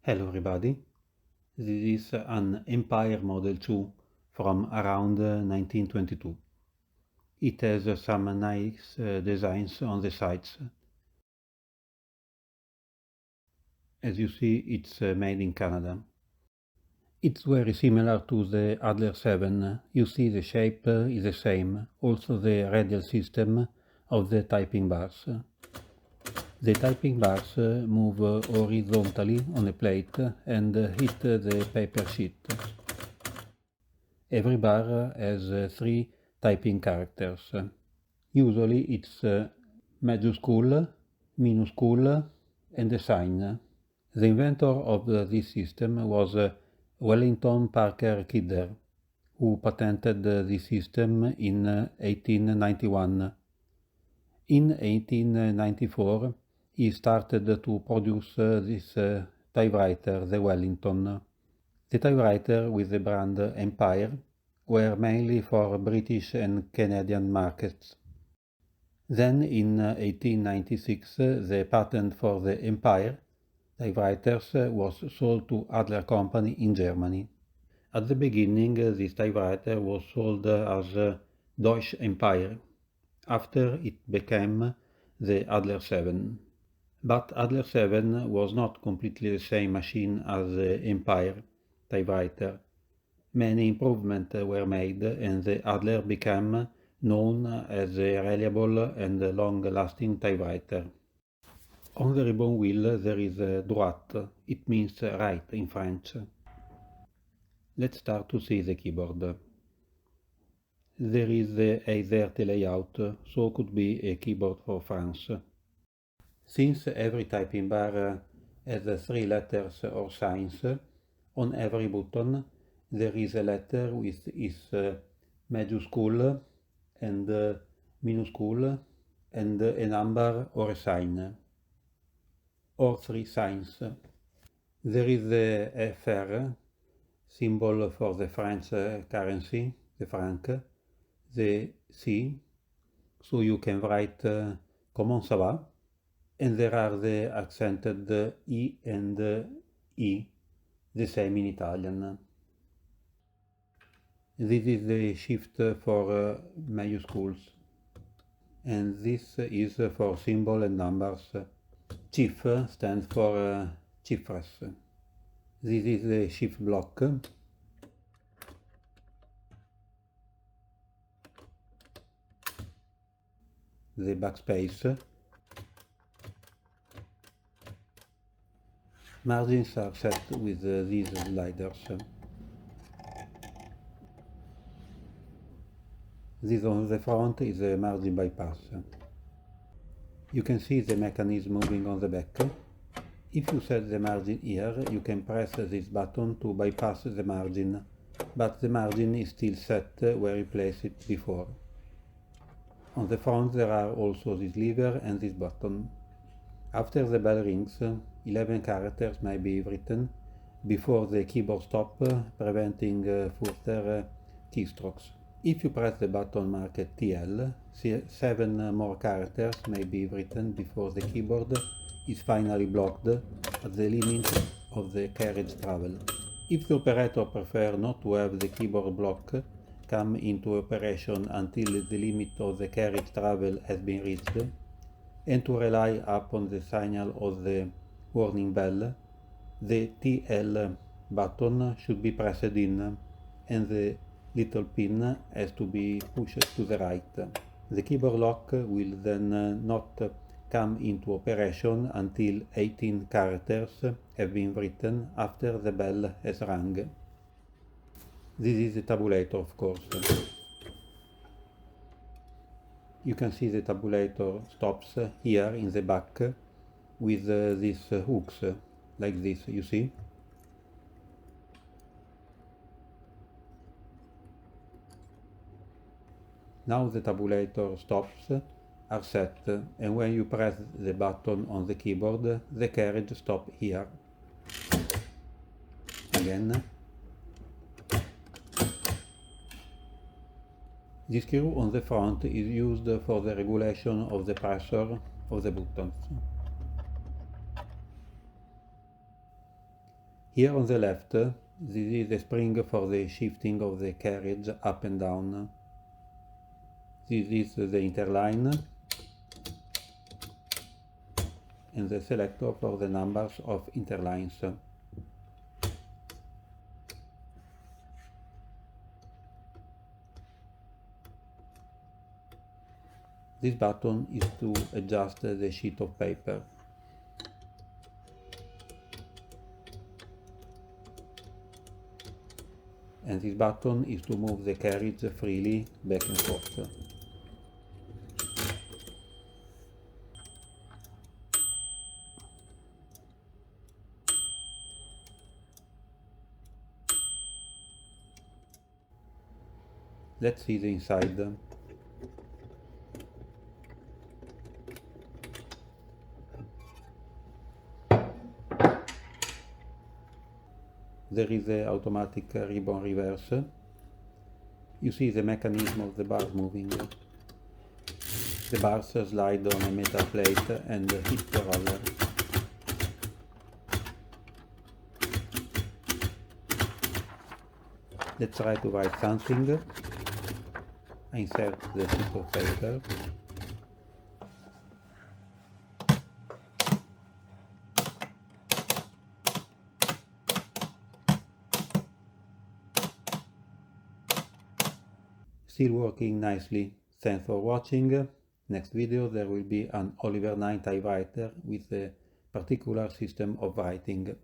Hello everybody, this is an Empire Model 2 from around 1922. It has some nice designs on the sides. As you see, it's made in Canada. It's very similar to the Adler 7. You see the shape is the same, also the radial system of the typing bars. The typing bars move horizontally on a plate and hit the paper sheet. Every bar has 3 typing characters. Usually it's majuscule, minuscule and a sign. The inventor of this system was Wellington Parker Kidder, who patented this system in 1891. In 1894 he started to produce this typewriter, the Wellington. The typewriter with the brand Empire were mainly for British and Canadian markets. Then in 1896 the patent for the Empire typewriters was sold to Adler Company in Germany. At the beginning this typewriter was sold as Deutsche Empire. After it became the Adler 7. But Adler 7 was not completely the same machine as the Empire typewriter. Many improvements were made and the Adler became known as a reliable and long-lasting typewriter. On the ribbon wheel there is droite, it means right in French. Let's start to see the keyboard. There is the AZERTY layout, so could be a keyboard for France. Since every typing bar has 3 letters or signs, on every button there is a letter with its majuscule and minuscule and a number or a sign, or 3 signs. There is the FR, symbol for the French currency, the franc, the C, so you can write comment ça va, and there are the accented I and E, the same in Italian. This is the shift for majuscules, and this is for symbol and numbers. Chief stands for chiffres. This is the shift block. The backspace. Margins are set with these sliders. This on the front is a margin bypass. You can see the mechanism moving on the back. If you set the margin here, you can press this button to bypass the margin, but the margin is still set where you placed it before. On the front there are also this lever and this button. After the bell rings, 11 characters may be written before the keyboard stop, preventing further keystrokes. If you press the button marked TL, 7 more characters may be written before the keyboard is finally blocked at the limit of the carriage travel. If the operator prefers not to have the keyboard block come into operation until the limit of the carriage travel has been reached, and to rely upon the signal of the warning bell, the TL button should be pressed in, and the little pin has to be pushed to the right. The keyboard lock will then not come into operation until 18 characters have been written after the bell has rung. This is the tabulator, of course. You can see the tabulator stops here in the back with these hooks, like this, you see? Now the tabulator stops are set, and when you press the button on the keyboard, the carriage stops here. Again. The screw on the front is used for the regulation of the pressure of the buttons. Here on the left, this is the spring for the shifting of the carriage up and down. This is the interline and the selector for the numbers of interlines. This button is to adjust the sheet of paper. And this button is to move the carriage freely back and forth. Let's see the inside. There is the automatic ribbon reverse. You see the mechanism of the bars moving. The bars slide on a metal plate and hit the roller. Let's try to write something. I insert the sheet of paper. Still working nicely. Thanks for watching. Next video there will be an Oliver 9 typewriter with a particular system of writing.